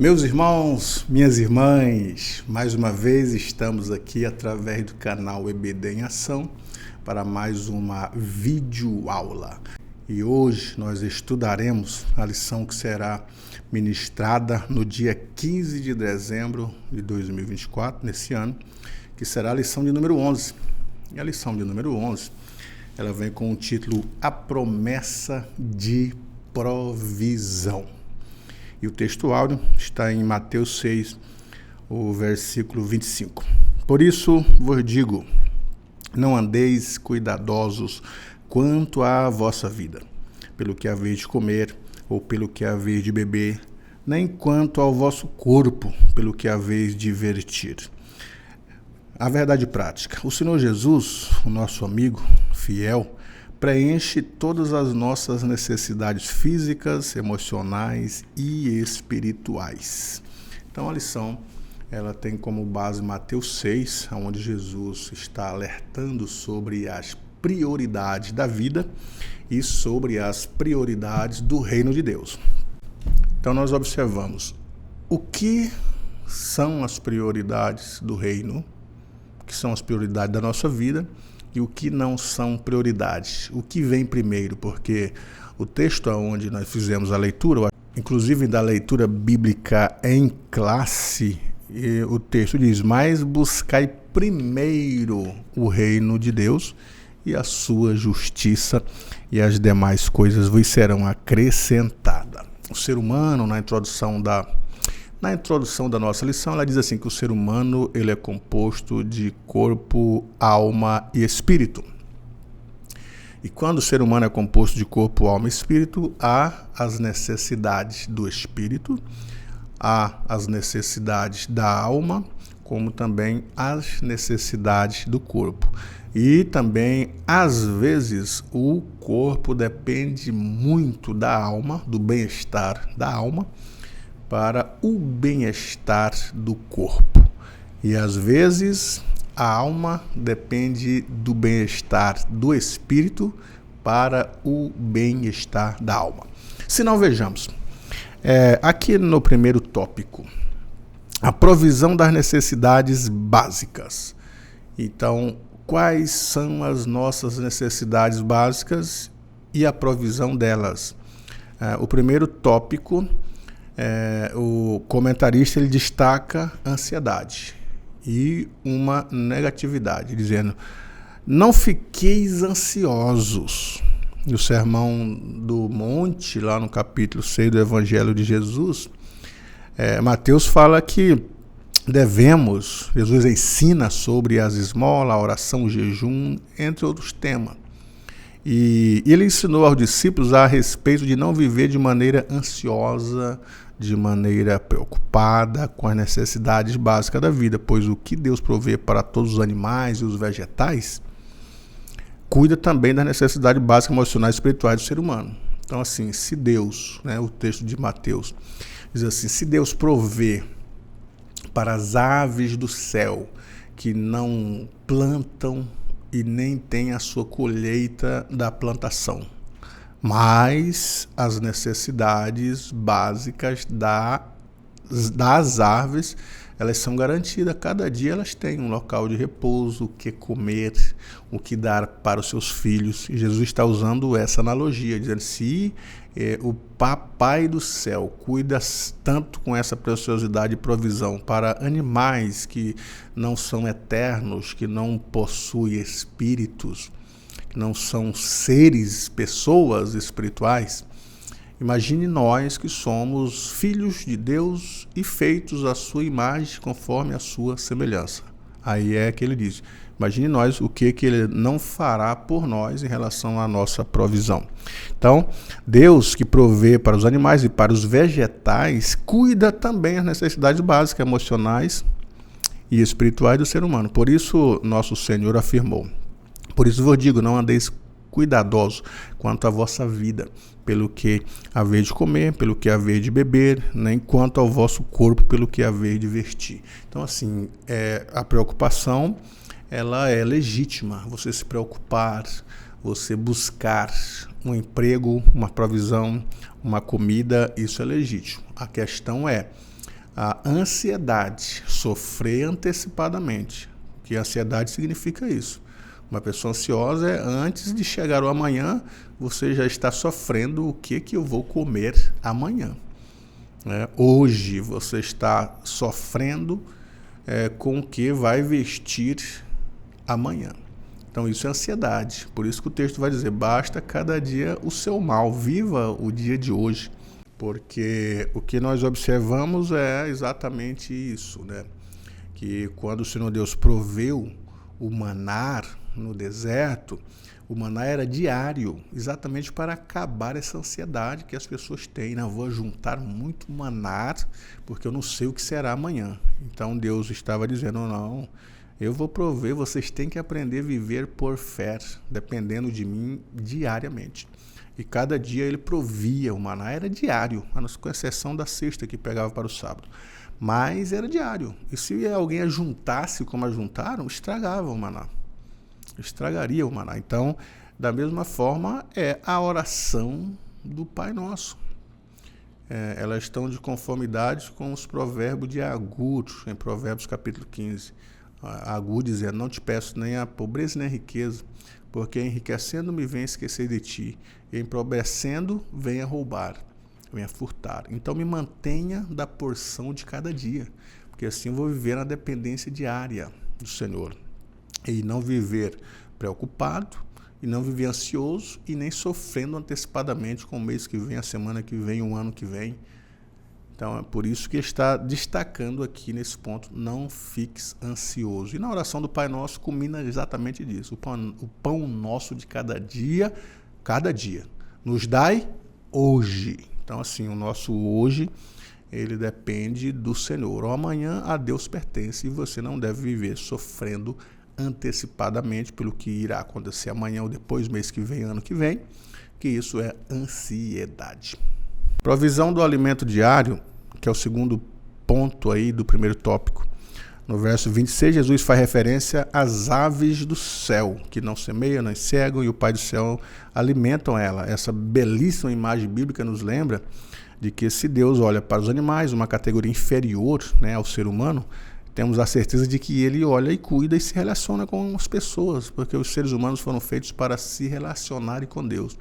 Meus irmãos, minhas irmãs, mais uma vez estamos aqui através do canal EBD em Ação para mais uma videoaula. E hoje nós estudaremos a lição que será ministrada no dia 15 de dezembro de 2024, nesse ano, que será a lição de número 11. E a lição de número 11, ela vem com o título A Promessa de Provisão. E o texto áureo está em Mateus 6, o versículo 25. Por isso vos digo, não andeis cuidadosos quanto à vossa vida, pelo que haveis de comer ou pelo que haveis de beber, nem quanto ao vosso corpo, pelo que haveis de vestir. A verdade prática. O Senhor Jesus, o nosso amigo fiel, preenche todas as nossas necessidades físicas, emocionais e espirituais. Então a lição ela tem como base Mateus 6, onde Jesus está alertando sobre as prioridades da vida e sobre as prioridades do reino de Deus. Então nós observamos o que são as prioridades do reino, o que são as prioridades da nossa vida, e o que não são prioridades, o que vem primeiro, porque o texto onde nós fizemos a leitura, inclusive da leitura bíblica em classe, o texto diz, mas buscai primeiro o reino de Deus e a sua justiça, e as demais coisas vos serão acrescentadas. O ser humano, na introdução da nossa lição, ela diz assim que o ser humano ele é composto de corpo, alma e espírito. E quando o ser humano é composto de corpo, alma e espírito, há as necessidades do espírito, há as necessidades da alma, como também as necessidades do corpo. E também, às vezes, o corpo depende muito da alma, do bem-estar da alma, para o bem-estar do corpo. E às vezes a alma depende do bem-estar do espírito para o bem-estar da alma. Se não, vejamos, aqui no primeiro tópico, a provisão das necessidades básicas. Então, quais são as nossas necessidades básicas e a provisão delas? O primeiro tópico, o comentarista ele destaca ansiedade e uma negatividade, dizendo, não fiqueis ansiosos. No Sermão do Monte, lá no capítulo 6 do Evangelho de Jesus, Mateus fala que Jesus ensina sobre as esmolas, a oração, o jejum, entre outros temas. E ele ensinou aos discípulos a respeito de não viver de maneira ansiosa, de maneira preocupada com as necessidades básicas da vida, pois o que Deus provê para todos os animais e os vegetais, cuida também das necessidades básicas emocionais e espirituais do ser humano. Então, assim, se Deus, o texto de Mateus diz assim, se Deus provê para as aves do céu que não plantam e nem tem a sua colheita da plantação, mas as necessidades básicas das árvores, elas são garantidas. Cada dia elas têm um local de repouso, o que comer, o que dar para os seus filhos. E Jesus está usando essa analogia, dizendo, se o Papai do céu cuida tanto com essa preciosidade e provisão para animais que não são eternos, que não possuem espíritos, que não são seres, pessoas espirituais, imagine nós que somos filhos de Deus e feitos à sua imagem conforme a sua semelhança. Aí é que ele diz, imagine nós o que ele não fará por nós em relação à nossa provisão. Então, Deus que provê para os animais e para os vegetais, cuida também das necessidades básicas, emocionais e espirituais do ser humano. Por isso, nosso Senhor afirmou, por isso vos digo, não andeis cuidadosos quanto à vossa vida, pelo que haveis de comer, pelo que haveis de beber, nem quanto ao vosso corpo, pelo que haveis de vestir. Então, assim, a preocupação, ela é legítima. Você se preocupar, você buscar um emprego, uma provisão, uma comida, isso é legítimo. A questão é A ansiedade, sofrer antecipadamente, que ansiedade significa isso. Uma pessoa ansiosa é antes de chegar o amanhã, você já está sofrendo o que eu vou comer amanhã. Hoje você está sofrendo com o que vai vestir amanhã. Então isso é ansiedade. Por isso que o texto vai dizer, basta cada dia o seu mal, viva o dia de hoje. Porque o que nós observamos é exatamente isso, né? Que quando o Senhor Deus proveu o maná no deserto, o maná era diário, exatamente para acabar essa ansiedade que as pessoas têm. Não, vou juntar muito maná, porque eu não sei o que será amanhã. Então Deus estava dizendo, não, eu vou prover, vocês têm que aprender a viver por fé, dependendo de mim diariamente. E cada dia ele provia, o maná era diário, com exceção da sexta que pegava para o sábado. Mas era diário. E se alguém ajuntasse como ajuntaram, estragava o maná. Estragaria o maná. Então, da mesma forma, é a oração do Pai Nosso. Elas estão de conformidade com os provérbios de Agur, em Provérbios capítulo 15. Agur dizendo, não te peço nem a pobreza nem a riqueza, porque enriquecendo-me vem esquecer de ti, e empobrecendo venha roubar, venha furtar. Então me mantenha da porção de cada dia, porque assim eu vou viver na dependência diária do Senhor. E não viver preocupado, e não viver ansioso, e nem sofrendo antecipadamente com o mês que vem, a semana que vem, o ano que vem. Então é por isso que está destacando aqui nesse ponto, não fiques ansioso. E na oração do Pai Nosso culmina exatamente disso, o pão nosso de cada dia, nos dai hoje. Então assim, o nosso hoje, ele depende do Senhor. O amanhã a Deus pertence e você não deve viver sofrendo antecipadamente pelo que irá acontecer amanhã ou depois, mês que vem, ano que vem, que isso é ansiedade. Provisão do alimento diário, que é o segundo ponto aí do primeiro tópico. No verso 26, Jesus faz referência às aves do céu, que não semeiam, não cegam, e o Pai do céu alimentam ela. Essa belíssima imagem bíblica nos lembra de que se Deus olha para os animais, uma categoria inferior, né, ao ser humano, temos a certeza de que ele olha e cuida e se relaciona com as pessoas, porque os seres humanos foram feitos para se relacionarem com Deus,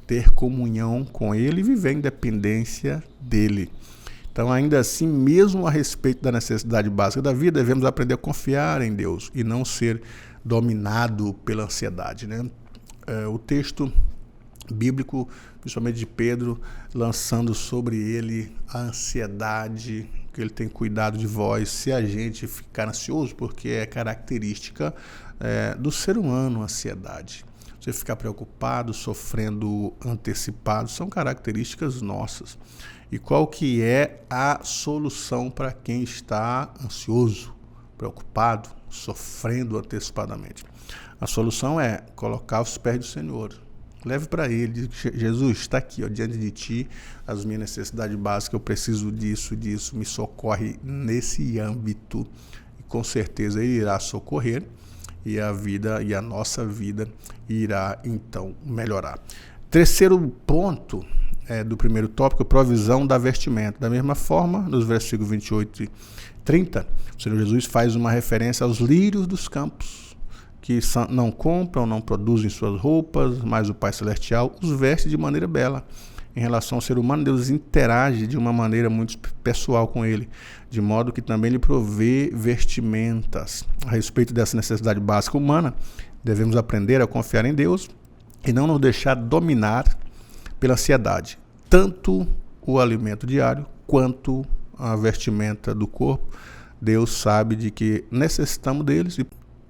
ter comunhão com ele e viver em dependência dele. Então, ainda assim, mesmo a respeito da necessidade básica da vida, devemos aprender a confiar em Deus e não ser dominado pela ansiedade, né? O texto bíblico, principalmente de Pedro, lançando sobre ele a ansiedade, que ele tem cuidado de vós, se a gente ficar ansioso, porque é característica do ser humano a ansiedade. Você ficar preocupado, sofrendo antecipado, são características nossas. E qual que é a solução para quem está ansioso, preocupado, sofrendo antecipadamente? A solução é colocar os pés do Senhor. Leve para ele, diz, Jesus, está aqui, ó, diante de ti, as minhas necessidades básicas, eu preciso disso, me socorre nesse âmbito. E com certeza ele irá socorrer e a vida e a nossa vida irá então melhorar. Terceiro ponto do primeiro tópico, provisão da vestimenta. Da mesma forma, nos versículos 28 e 30, o Senhor Jesus faz uma referência aos lírios dos campos, que não compram, não produzem suas roupas, mas o Pai Celestial os veste de maneira bela. Em relação ao ser humano, Deus interage de uma maneira muito pessoal com ele, de modo que também lhe provê vestimentas. A respeito dessa necessidade básica humana, devemos aprender a confiar em Deus e não nos deixar dominar pela ansiedade. Tanto o alimento diário quanto a vestimenta do corpo, Deus sabe de que necessitamos deles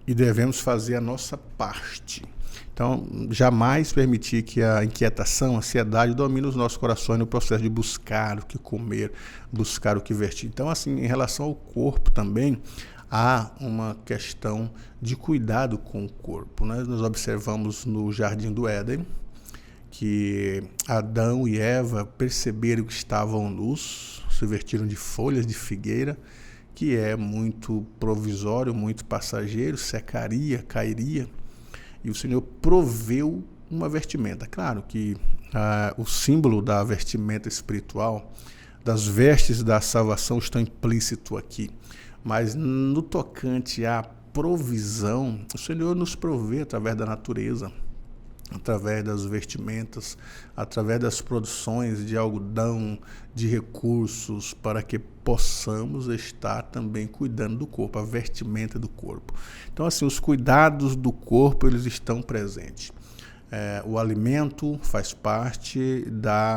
e devemos fazer a nossa parte. Então, jamais permitir que a inquietação, a ansiedade domine os nossos corações no processo de buscar o que comer, buscar o que vestir. Então, assim, em relação ao corpo também, há uma questão de cuidado com o corpo, né? Nós observamos no Jardim do Éden que Adão e Eva perceberam que estavam nus, se vestiram de folhas de figueira, que é muito provisório, muito passageiro, secaria, cairia, e o Senhor proveu uma vestimenta. Claro que o símbolo da vestimenta espiritual, das vestes da salvação estão implícito aqui. Mas no tocante à provisão, o Senhor nos provê através da natureza, através das vestimentas, através das produções de algodão, de recursos, para que possamos estar também cuidando do corpo, a vestimenta do corpo. Então, assim, os cuidados do corpo, eles estão presentes. O alimento faz parte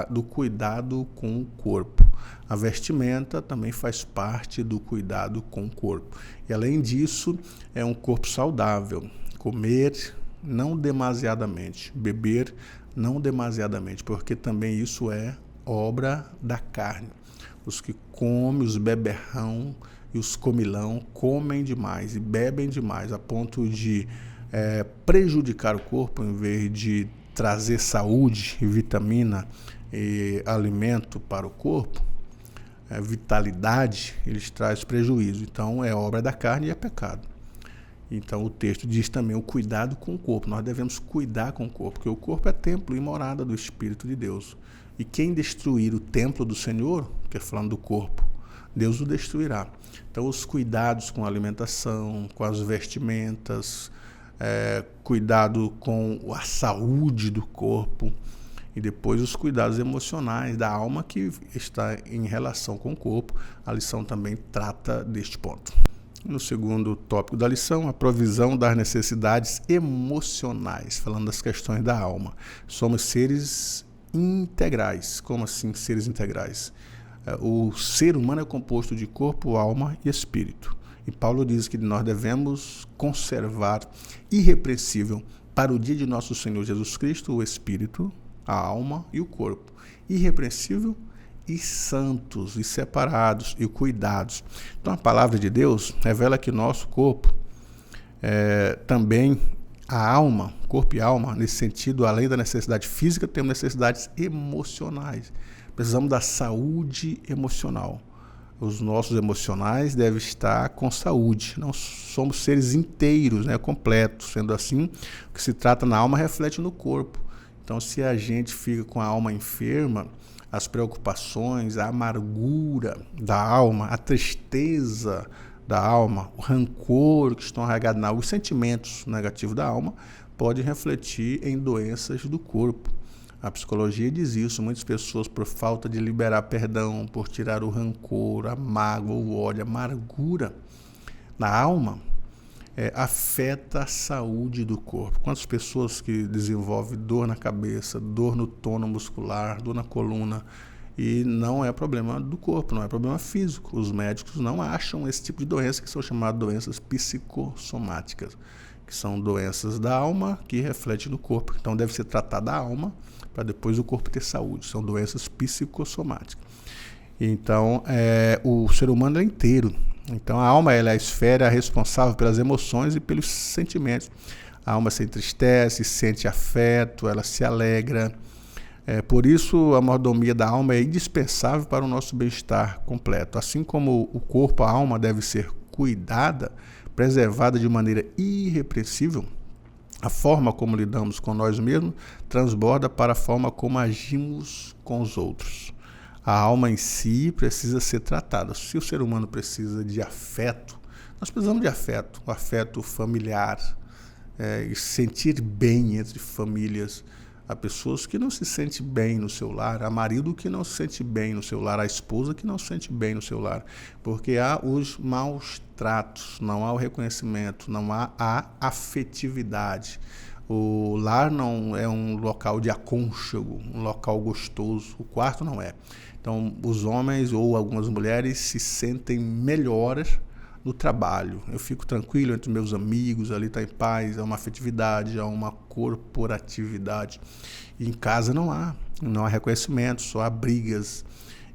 do cuidado com o corpo. A vestimenta também faz parte do cuidado com o corpo. E, além disso, é um corpo saudável. Comer não demasiadamente, beber não demasiadamente, porque também isso é obra da carne. Os que comem, os beberrão e os comilão comem demais e bebem demais a ponto de prejudicar o corpo em vez de trazer saúde, vitamina e alimento para o corpo, vitalidade, eles trazem prejuízo. Então é obra da carne e é pecado. Então o texto diz também o cuidado com o corpo. Nós devemos cuidar com o corpo, porque o corpo é templo e morada do Espírito de Deus. E quem destruir o templo do Senhor, que é falando do corpo, Deus o destruirá. Então os cuidados com a alimentação, com as vestimentas, cuidado com a saúde do corpo, e depois os cuidados emocionais da alma que está em relação com o corpo. A lição também trata deste ponto. No segundo tópico da lição, a provisão das necessidades emocionais, falando das questões da alma. Somos seres integrais. Como assim seres integrais? O ser humano é composto de corpo, alma e espírito. E Paulo diz que nós devemos conservar irrepreensível para o dia de nosso Senhor Jesus Cristo o espírito, a alma e o corpo. Irrepreensível e santos, e separados, e cuidados. Então a palavra de Deus revela que nosso corpo, também a alma, corpo e alma, nesse sentido, além da necessidade física, temos necessidades emocionais. Precisamos da saúde emocional. Os nossos emocionais devem estar com saúde. Não somos seres inteiros, completos. Sendo assim, o que se trata na alma reflete no corpo. Então, se a gente fica com a alma enferma, as preocupações, a amargura da alma, a tristeza da alma, o rancor que estão arraigados na alma, os sentimentos negativos da alma, podem refletir em doenças do corpo. A psicologia diz isso. Muitas pessoas, por falta de liberar perdão, por tirar o rancor, a mágoa, o ódio, a amargura na alma, afeta a saúde do corpo. Quantas pessoas que desenvolvem dor na cabeça, dor no tônus muscular, dor na coluna, e não é problema do corpo, não é problema físico. Os médicos não acham esse tipo de doença, que são chamadas doenças psicossomáticas, que são doenças da alma que refletem no corpo. Então deve ser tratada a alma para depois o corpo ter saúde. São doenças psicossomáticas. Então o ser humano é inteiro. Então a alma é a esfera responsável pelas emoções e pelos sentimentos. A alma se entristece, sente afeto, ela se alegra. Por isso a mordomia da alma é indispensável para o nosso bem-estar completo. Assim como o corpo, a alma deve ser cuidada, preservada de maneira irrepreensível, a forma como lidamos com nós mesmos transborda para a forma como agimos com os outros. A alma em si precisa ser tratada. Se o ser humano precisa de afeto, nós precisamos de afeto, o afeto familiar, e sentir bem entre famílias. Há pessoas que não se sentem bem no seu lar, há marido que não se sente bem no seu lar, há esposa que não se sente bem no seu lar, porque há os maus tratos, não há o reconhecimento, não há a afetividade. O lar não é um local de aconchego, um local gostoso, o quarto não é. Então, os homens ou algumas mulheres se sentem melhores no trabalho. Eu fico tranquilo entre meus amigos, ali está em paz, há uma afetividade, há uma corporatividade. E em casa não há reconhecimento, só há brigas.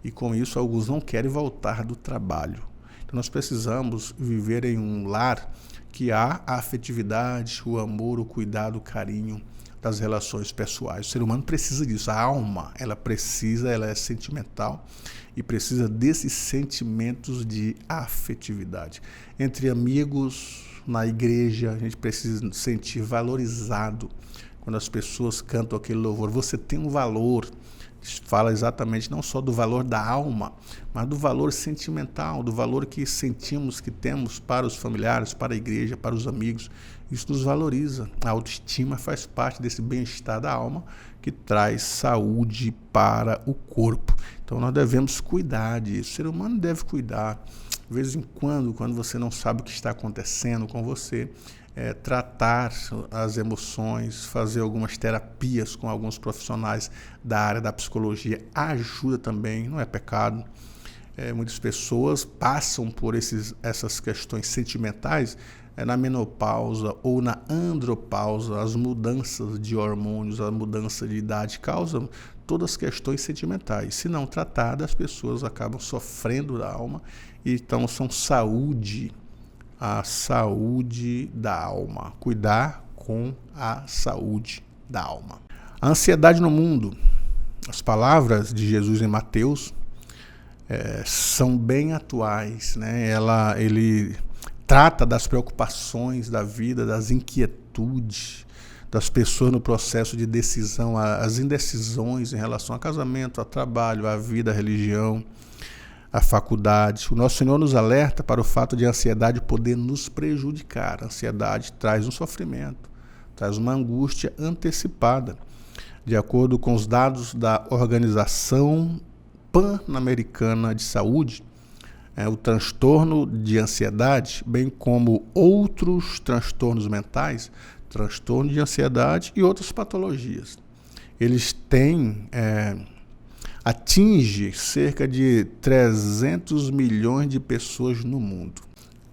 E com isso, alguns não querem voltar do trabalho. Então, nós precisamos viver em um lar que há a afetividade, o amor, o cuidado, o carinho das relações pessoais. O ser humano precisa disso. A alma, ela é sentimental e precisa desses sentimentos de afetividade. Entre amigos, na igreja, a gente precisa se sentir valorizado quando as pessoas cantam aquele louvor. Você tem um valor. Fala exatamente não só do valor da alma, mas do valor sentimental, do valor que sentimos que temos para os familiares, para a igreja, para os amigos. Isso nos valoriza. A autoestima faz parte desse bem-estar da alma que traz saúde para o corpo. Então nós devemos cuidar disso. O ser humano deve cuidar. De vez em quando você não sabe o que está acontecendo com você, tratar as emoções, fazer algumas terapias com alguns profissionais da área da psicologia ajuda também, não é pecado. Muitas pessoas passam por essas questões sentimentais na menopausa ou na andropausa. As mudanças de hormônios, a mudança de idade causam todas as questões sentimentais. Se não tratadas, as pessoas acabam sofrendo da alma. Então são a saúde da alma. Cuidar com a saúde da alma. A ansiedade no mundo. As palavras de Jesus em Mateus são bem atuais, né? Ele trata das preocupações da vida, das inquietudes das pessoas no processo de decisão, as indecisões em relação a casamento, a trabalho, a vida, a religião, a faculdade. O nosso Senhor nos alerta para o fato de a ansiedade poder nos prejudicar. A ansiedade traz um sofrimento, traz uma angústia antecipada. De acordo com os dados da Organização Pan-Americana de Saúde, o transtorno de ansiedade, bem como outros transtornos mentais, transtorno de ansiedade e outras patologias, eles atinge cerca de 300 milhões de pessoas no mundo.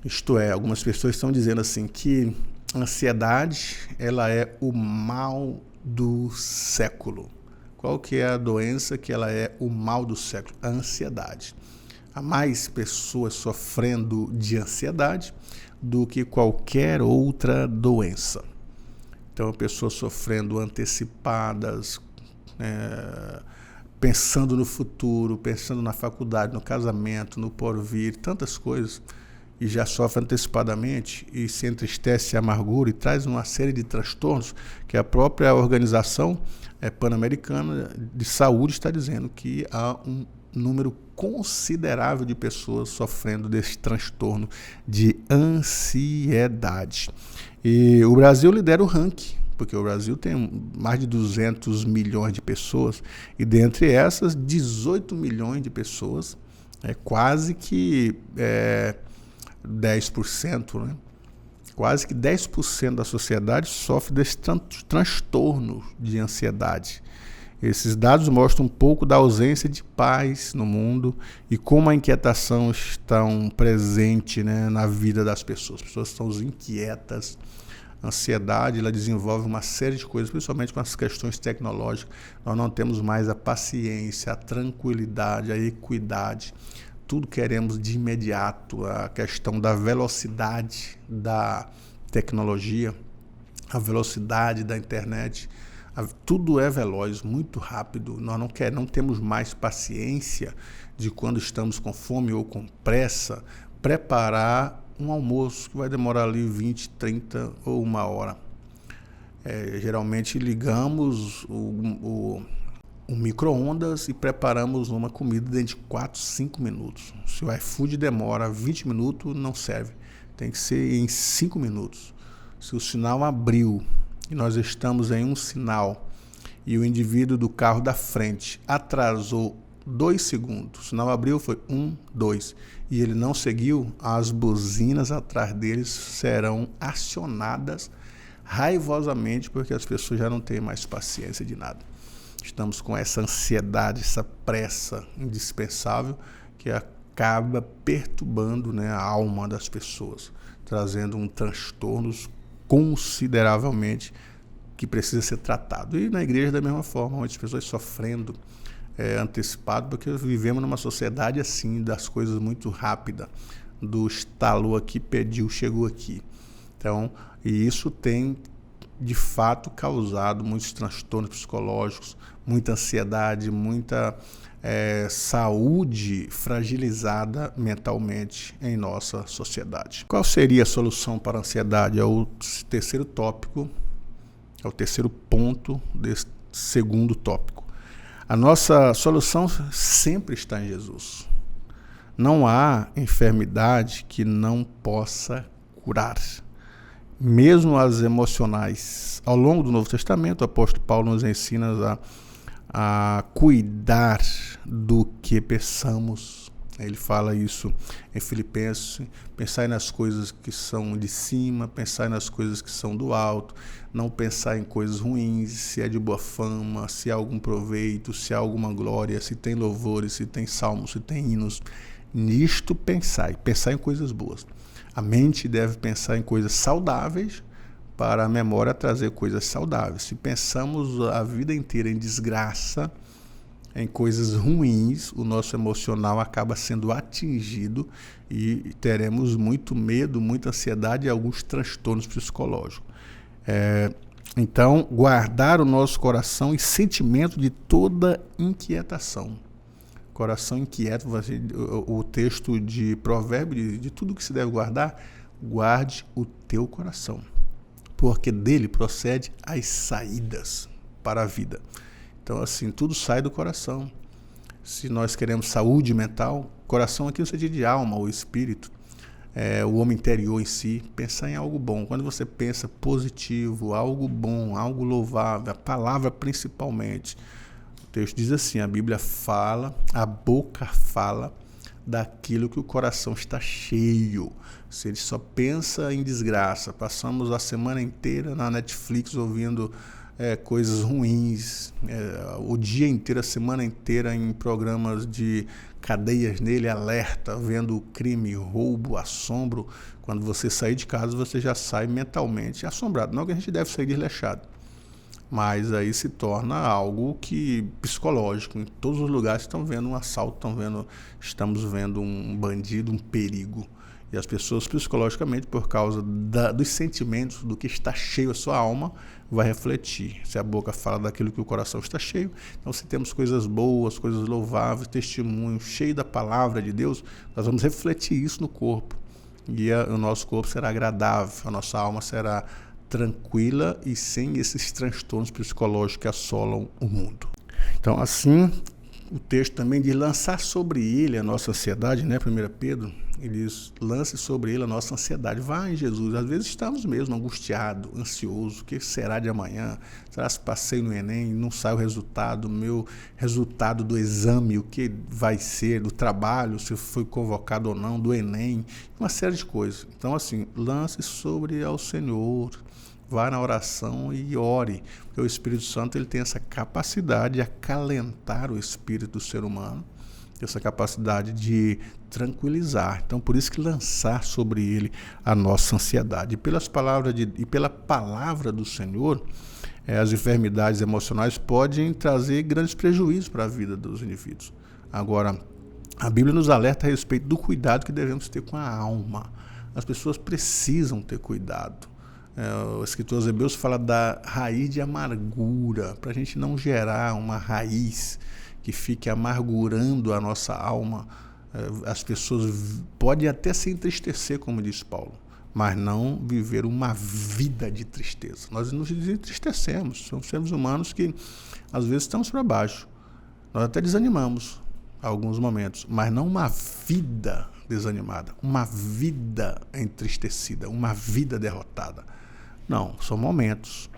Isto é, algumas pessoas estão dizendo assim que a ansiedade ela é o mal do século. Qual que é a doença que ela é o mal do século? A ansiedade. Há mais pessoas sofrendo de ansiedade do que qualquer outra doença. Então, pessoas sofrendo antecipadas, pensando no futuro, pensando na faculdade, no casamento, no porvir, tantas coisas, e já sofre antecipadamente e se entristece, amargura e traz uma série de transtornos que a própria Organização Pan-Americana de Saúde está dizendo que há um número considerável de pessoas sofrendo desse transtorno de ansiedade. E o Brasil lidera o ranking, porque o Brasil tem mais de 200 milhões de pessoas, e dentre essas, 18 milhões de pessoas, quase que 10%, né? Quase que 10% da sociedade sofre desse transtorno de ansiedade. Esses dados mostram um pouco da ausência de paz no mundo e como a inquietação está presente, né, na vida das pessoas. As pessoas estão inquietas. A ansiedade ela desenvolve uma série de coisas, principalmente com as questões tecnológicas. Nós não temos mais a paciência, a tranquilidade, a equidade. Tudo queremos de imediato. A questão da velocidade da tecnologia, a velocidade da internet. Tudo é veloz, muito rápido. Nós não temos mais paciência de, quando estamos com fome ou com pressa, preparar um almoço que vai demorar ali 20, 30 ou uma hora. Geralmente ligamos o micro-ondas e preparamos uma comida dentro de 4, 5 minutos. Se o iFood demora 20 minutos, não serve. Tem que ser em 5 minutos. Se o sinal abriu e nós estamos em um sinal e o indivíduo do carro da frente atrasou 2 segundos, o sinal abriu, foi 1, 2, e ele não seguiu, as buzinas atrás deles serão acionadas raivosamente, porque as pessoas já não têm mais paciência de nada. Estamos com essa ansiedade, essa pressa indispensável que acaba perturbando, né, a alma das pessoas, trazendo transtornos consideravelmente que precisa ser tratado. E na igreja da mesma forma, muitas pessoas sofrendo antecipado, porque vivemos numa sociedade assim, das coisas muito rápidas, do estalou aqui, pediu, chegou aqui. Então, e isso tem de fato causado muitos transtornos psicológicos, muita ansiedade, muita saúde fragilizada mentalmente em nossa sociedade. Qual seria a solução para a ansiedade? É o terceiro tópico, É o terceiro ponto desse segundo tópico. A nossa solução sempre está em Jesus. Não há enfermidade que não possa curar. Mesmo as emocionais. Ao longo do Novo Testamento, o apóstolo Paulo nos ensina a cuidar do que pensamos. Ele fala isso em Filipenses: pensar nas coisas que são de cima, pensar nas coisas que são do alto, não pensar em coisas ruins, se é de boa fama, se há algum proveito, se há alguma glória, se tem louvores, se tem salmos, se tem hinos. Nisto pensar em coisas boas. A mente deve pensar em coisas saudáveis para a memória trazer coisas saudáveis. Se pensamos a vida inteira em desgraça, em coisas ruins, o nosso emocional acaba sendo atingido e teremos muito medo, muita ansiedade e alguns transtornos psicológicos. Então, guardar o nosso coração e sentimento de toda inquietação. Coração inquieto, o texto de Provérbios, de tudo que se deve guardar, guarde o teu coração, porque dele procede as saídas para a vida. Então, assim, tudo sai do coração. Se nós queremos saúde mental, coração aqui no sentido de alma, ou espírito, o homem interior em si, pensar em algo bom. Quando você pensa positivo, algo bom, algo louvável, a palavra principalmente. O texto diz assim, a Bíblia fala, a boca fala daquilo que o coração está cheio. Se ele só pensa em desgraça, passamos a semana inteira na Netflix ouvindo coisas ruins, o dia inteiro, a semana inteira em programas de cadeias nele, alerta, vendo crime, roubo, assombro. Quando você sair de casa, você já sai mentalmente assombrado. Não que a gente deve sair desleixado, mas aí se torna algo que psicológico. Em todos os lugares estão vendo um assalto, estamos vendo um bandido, um perigo. E as pessoas psicologicamente, por causa dos sentimentos, do que está cheio a sua alma, vai refletir. Se a boca fala daquilo que o coração está cheio, então se temos coisas boas, coisas louváveis, testemunho cheio da palavra de Deus, nós vamos refletir isso no corpo. E o nosso corpo será agradável, a nossa alma será tranquila e sem esses transtornos psicológicos que assolam o mundo. Então, assim, o texto também diz lançar sobre ele a nossa ansiedade, né? 1 Pedro, ele diz, lance sobre ele a nossa ansiedade. Vá em Jesus. Às vezes estamos mesmo angustiados, ansiosos. O que será de amanhã? Será se passei no Enem e não sai o resultado, meu resultado do exame, o que vai ser, do trabalho, se foi convocado ou não, do Enem, uma série de coisas. Então, assim, lance sobre ao Senhor. Vá na oração e ore, porque o Espírito Santo ele tem essa capacidade de acalentar o espírito do ser humano, essa capacidade de tranquilizar. Então, por isso que lançar sobre ele a nossa ansiedade. E pela palavra do Senhor, as enfermidades emocionais podem trazer grandes prejuízos para a vida dos indivíduos. Agora, a Bíblia nos alerta a respeito do cuidado que devemos ter com a alma. As pessoas precisam ter cuidado. O escritor aos Hebreus fala da raiz de amargura, para a gente não gerar uma raiz que fique amargurando a nossa alma. As pessoas podem até se entristecer, como diz Paulo, mas não viver uma vida de tristeza. Nós nos entristecemos, somos seres humanos que às vezes estamos para baixo, nós até desanimamos em alguns momentos, mas não uma vida desanimada, uma vida entristecida, uma vida derrotada. Não, são momentos.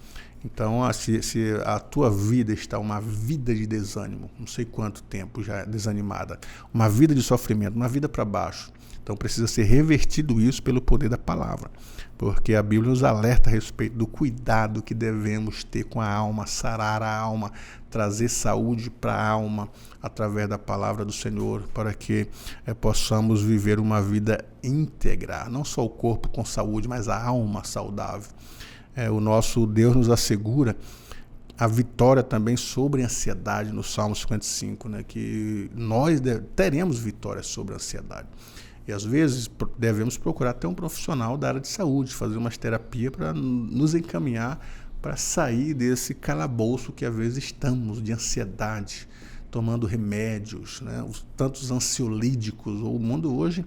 Então, se a tua vida está uma vida de desânimo, não sei quanto tempo já desanimada, uma vida de sofrimento, uma vida para baixo, então precisa ser revertido isso pelo poder da palavra, porque a Bíblia nos alerta a respeito do cuidado que devemos ter com a alma, sarar a alma, trazer saúde para a alma através da palavra do Senhor, para que possamos viver uma vida íntegra, não só o corpo com saúde, mas a alma saudável. O nosso Deus nos assegura a vitória também sobre a ansiedade no Salmo 55, né? Que nós teremos vitória sobre a ansiedade. E às vezes devemos procurar até um profissional da área de saúde, fazer umas terapias para nos encaminhar para sair desse calabouço que às vezes estamos de ansiedade, tomando remédios, né? Tantos ansiolíticos. O mundo hoje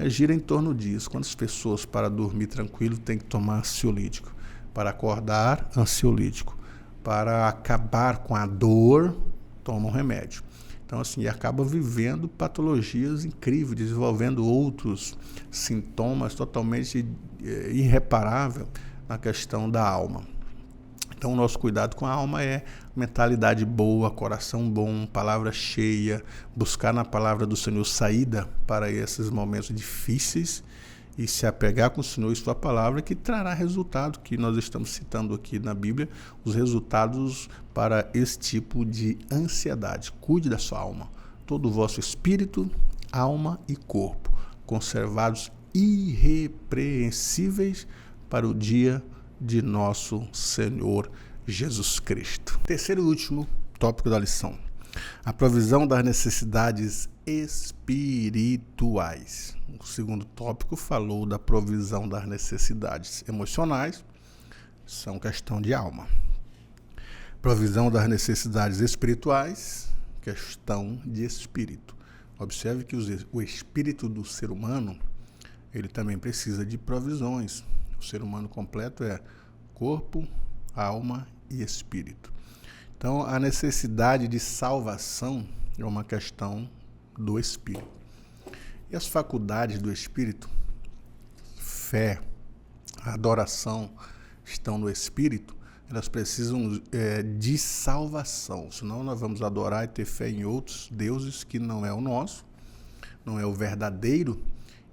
gira em torno disso. Quantas pessoas para dormir tranquilo têm que tomar ansiolítico? Para acordar, ansiolítico. Para acabar com a dor, toma um remédio. Então, assim, acaba vivendo patologias incríveis, desenvolvendo outros sintomas totalmente irreparáveis na questão da alma. Então, o nosso cuidado com a alma é mentalidade boa, coração bom, palavra cheia, buscar na palavra do Senhor saída para esses momentos difíceis e se apegar com o Senhor e sua palavra, que trará resultado, que nós estamos citando aqui na Bíblia, os resultados para esse tipo de ansiedade. Cuide da sua alma, todo o vosso espírito, alma e corpo, conservados irrepreensíveis para o dia de nosso Senhor Jesus Cristo. Terceiro e último tópico da lição: a provisão das necessidades espirituais. O segundo tópico falou da provisão das necessidades emocionais, são questão de alma. Provisão das necessidades espirituais, questão de espírito. Observe que o espírito do ser humano, ele também precisa de provisões. O ser humano completo é corpo, alma e espírito. Então, a necessidade de salvação é uma questão do espírito. E as faculdades do espírito, fé, adoração, estão no espírito, elas precisam de salvação. Senão nós vamos adorar e ter fé em outros deuses que não é o nosso, não é o verdadeiro,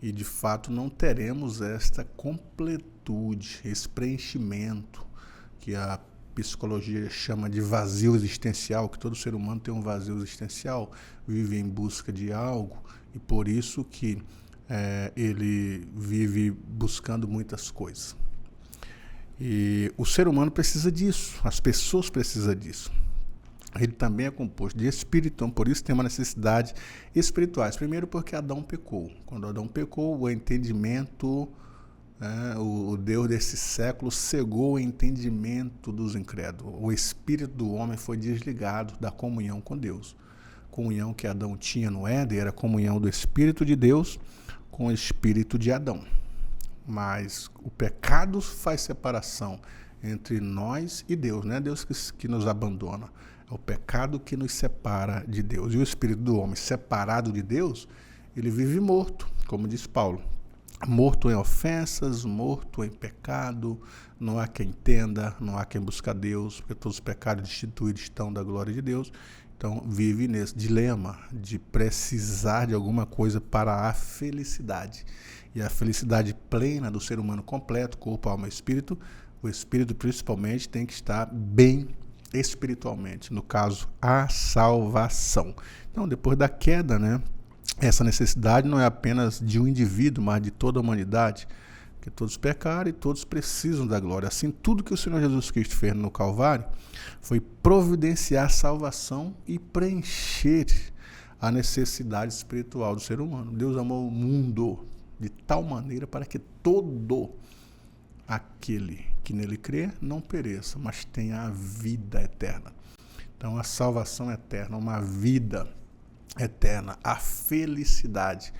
e de fato não teremos esta completude, esse preenchimento que a psicologia chama de vazio existencial, que todo ser humano tem um vazio existencial, vive em busca de algo, e por isso que ele vive buscando muitas coisas. E o ser humano precisa disso, as pessoas precisam disso. Ele também é composto de espírito, então por isso tem uma necessidade espirituais. Primeiro porque Adão pecou. Quando Adão pecou, o entendimento, o Deus desse século cegou o entendimento dos incrédulos. O espírito do homem foi desligado da comunhão com Deus. A comunhão que Adão tinha no Éden era a comunhão do Espírito de Deus com o espírito de Adão. Mas o pecado faz separação entre nós e Deus, não é Deus que nos abandona. É o pecado que nos separa de Deus. E o espírito do homem separado de Deus, ele vive morto, como diz Paulo. Morto em ofensas, morto em pecado, não há quem entenda, não há quem busque a Deus, porque todos os pecados destituídos estão da glória de Deus. Então vive nesse dilema de precisar de alguma coisa para a felicidade. E a felicidade plena do ser humano completo, corpo, alma e espírito, o espírito principalmente tem que estar bem espiritualmente, no caso, a salvação. Então, depois da queda, essa necessidade não é apenas de um indivíduo, mas de toda a humanidade, porque todos pecaram e todos precisam da glória. Assim, tudo que o Senhor Jesus Cristo fez no Calvário foi providenciar a salvação e preencher a necessidade espiritual do ser humano. Deus amou o mundo de tal maneira para que todo aquele que nele crê não pereça, mas tenha a vida eterna. Então, a salvação eterna, uma vida eterna, a felicidade,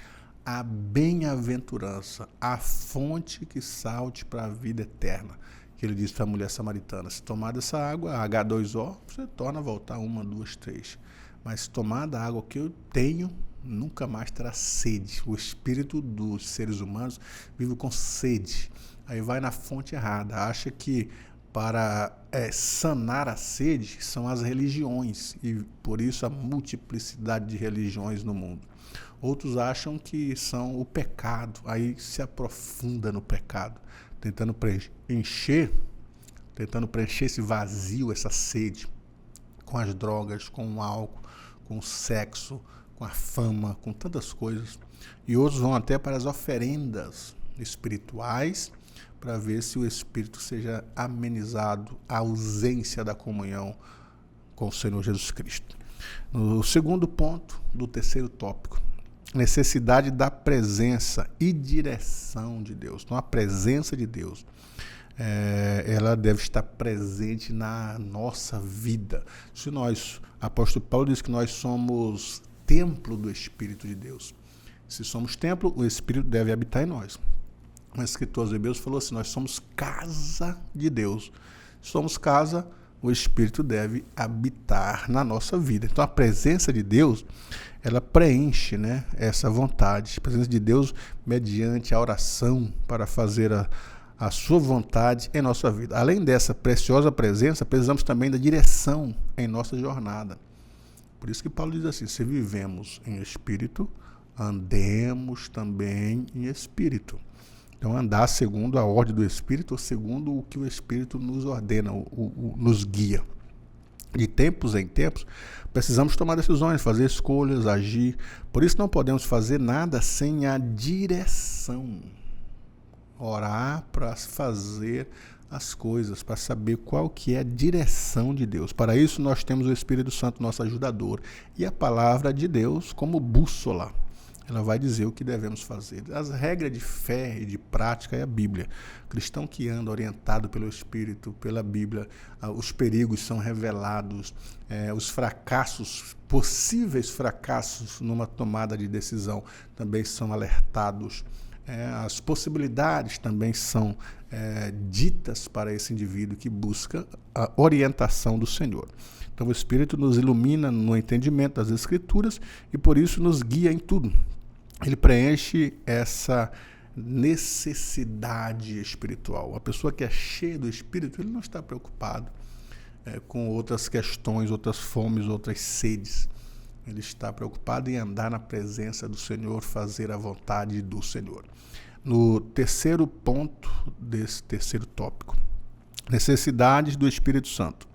a bem-aventurança, a fonte que salte para a vida eterna. Que ele disse para a mulher samaritana: se tomar dessa água, H2O, você torna a voltar 1, 2, 3. Mas se tomar da água que eu tenho, nunca mais terá sede. O espírito dos seres humanos vive com sede. Aí vai na fonte errada. Acha que para sanar a sede são as religiões. E por isso a multiplicidade de religiões no mundo. Outros acham que são o pecado. Aí se aprofunda no pecado, tentando preencher esse vazio, essa sede, com as drogas, com o álcool, com o sexo, com a fama, com tantas coisas. E outros vão até para as oferendas espirituais, para ver se o espírito seja amenizado, a ausência da comunhão com o Senhor Jesus Cristo. No segundo ponto do terceiro tópico, necessidade da presença e direção de Deus. Então, a presença de Deus, ela deve estar presente na nossa vida. O apóstolo Paulo diz que nós somos templo do Espírito de Deus. Se somos templo, o Espírito deve habitar em nós. Um escritor aos Hebreus falou assim: nós somos casa de Deus. Somos casa, o Espírito deve habitar na nossa vida. Então a presença de Deus, ela preenche, né, essa vontade. A presença de Deus mediante a oração para fazer a sua vontade em nossa vida. Além dessa preciosa presença, precisamos também da direção em nossa jornada. Por isso que Paulo diz assim: se vivemos em espírito, andemos também em espírito. Então, andar segundo a ordem do Espírito, ou segundo o que o Espírito nos ordena, nos guia. De tempos em tempos, precisamos tomar decisões, fazer escolhas, agir. Por isso, não podemos fazer nada sem a direção. Orar para fazer as coisas, para saber qual que é a direção de Deus. Para isso, nós temos o Espírito Santo, nosso ajudador, e a palavra de Deus como bússola. Ela vai dizer o que devemos fazer. As regras de fé e de prática é a Bíblia. O cristão que anda orientado pelo Espírito, pela Bíblia, os perigos são revelados, os fracassos, possíveis fracassos numa tomada de decisão também são alertados. As possibilidades também são ditas para esse indivíduo que busca a orientação do Senhor. Então o Espírito nos ilumina no entendimento das Escrituras e por isso nos guia em tudo. Ele preenche essa necessidade espiritual. A pessoa que é cheia do Espírito, ele não está preocupado com outras questões, outras fomes, outras sedes. Ele está preocupado em andar na presença do Senhor, fazer a vontade do Senhor. No terceiro ponto desse terceiro tópico, necessidades do Espírito Santo.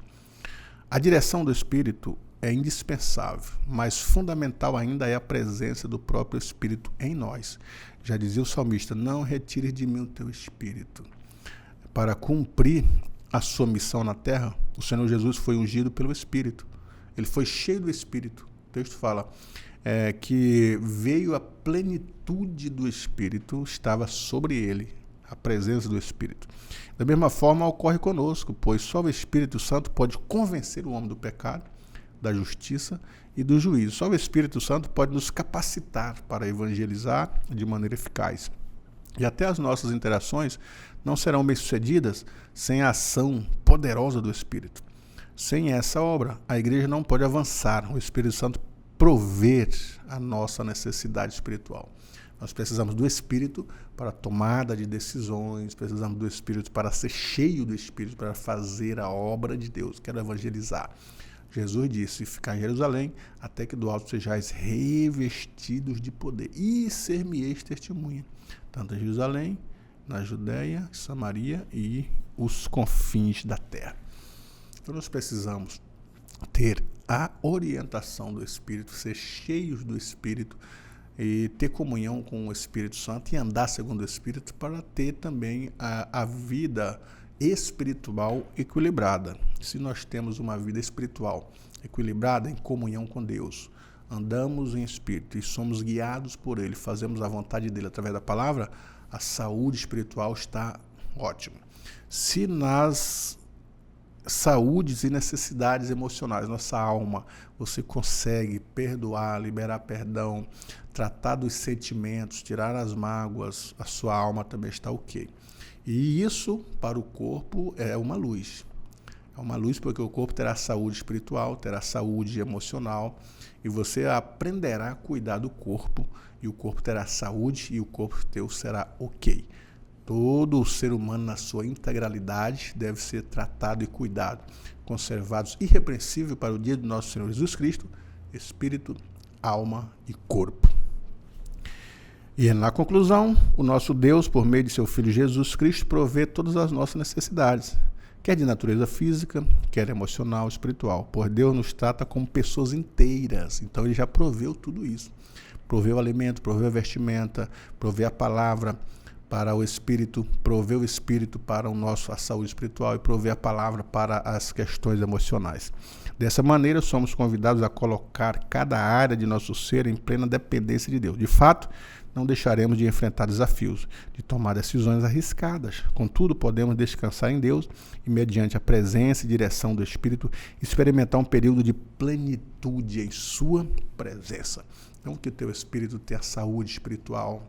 A direção do Espírito é indispensável, mas fundamental ainda é a presença do próprio Espírito em nós. Já dizia o salmista: não retires de mim o teu Espírito. Para cumprir a sua missão na terra, o Senhor Jesus foi ungido pelo Espírito. Ele foi cheio do Espírito. O texto fala que veio a plenitude do Espírito, estava sobre ele, a presença do Espírito. Da mesma forma ocorre conosco, pois só o Espírito Santo pode convencer o homem do pecado, da justiça e do juízo. Só o Espírito Santo pode nos capacitar para evangelizar de maneira eficaz. E até as nossas interações não serão bem-sucedidas sem a ação poderosa do Espírito. Sem essa obra, a igreja não pode avançar. O Espírito Santo prover a nossa necessidade espiritual. Nós precisamos do Espírito para a tomada de decisões, precisamos do Espírito para ser cheio do Espírito, para fazer a obra de Deus, quero evangelizar. Jesus disse: ficar em Jerusalém até que do alto sejais revestidos de poder e ser-me-eis testemunha, tanto em Jerusalém, na Judéia, Samaria e os confins da terra. Então nós precisamos ter a orientação do Espírito, ser cheios do Espírito e ter comunhão com o Espírito Santo e andar segundo o Espírito para ter também a vida espiritual equilibrada. Se nós temos uma vida espiritual equilibrada, em comunhão com Deus, andamos em Espírito e somos guiados por Ele, fazemos a vontade dEle através da palavra, a saúde espiritual está ótima. Se nas saúdes e necessidades emocionais, nossa alma, você consegue perdoar, liberar perdão, tratar dos sentimentos, tirar as mágoas, a sua alma também está ok. E isso, para o corpo, é uma luz. É uma luz porque o corpo terá saúde espiritual, terá saúde emocional, e você aprenderá a cuidar do corpo, e o corpo terá saúde, e o corpo teu será ok. Todo o ser humano, na sua integralidade, deve ser tratado e cuidado, conservados irrepreensível para o dia do nosso Senhor Jesus Cristo, espírito, alma e corpo. E na conclusão, o nosso Deus, por meio de seu Filho Jesus Cristo, provê todas as nossas necessidades, quer de natureza física, quer emocional, espiritual. Por Deus nos trata como pessoas inteiras, então Ele já proveu tudo isso. Proveu o alimento, proveu a vestimenta, proveu a palavra para o Espírito, proveu o Espírito para a saúde espiritual e proveu a palavra para as questões emocionais. Dessa maneira, somos convidados a colocar cada área de nosso ser em plena dependência de Deus. De fato, não deixaremos de enfrentar desafios, de tomar decisões arriscadas. Contudo, podemos descansar em Deus e, mediante a presença e direção do Espírito, experimentar um período de plenitude em sua presença. Então, que o teu espírito tenha saúde espiritual,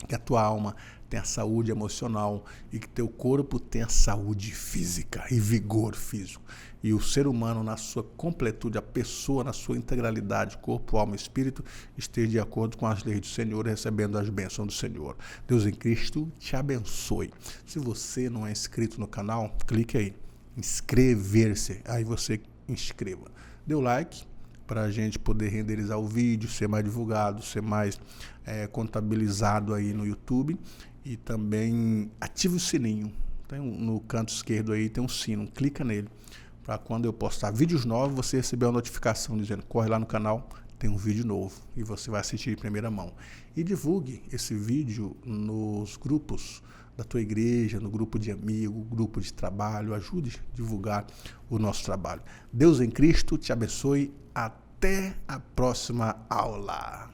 que a tua alma tenha saúde emocional e que teu corpo tenha saúde física e vigor físico. E o ser humano, na sua completude, a pessoa na sua integralidade, corpo, alma e espírito, esteja de acordo com as leis do Senhor, recebendo as bênçãos do Senhor. Deus em Cristo te abençoe. Se você não é inscrito no canal, clique aí, inscrever-se, aí você inscreva. Dê o like para a gente poder renderizar o vídeo, ser mais divulgado, ser mais contabilizado aí no YouTube, e também ative o sininho. No canto esquerdo aí tem um sino, clica nele, para quando eu postar vídeos novos, você receber uma notificação dizendo, corre lá no canal, tem um vídeo novo, e você vai assistir em primeira mão. E divulgue esse vídeo nos grupos da tua igreja, no grupo de amigo, grupo de trabalho, ajude a divulgar o nosso trabalho. Deus em Cristo te abençoe, até a próxima aula.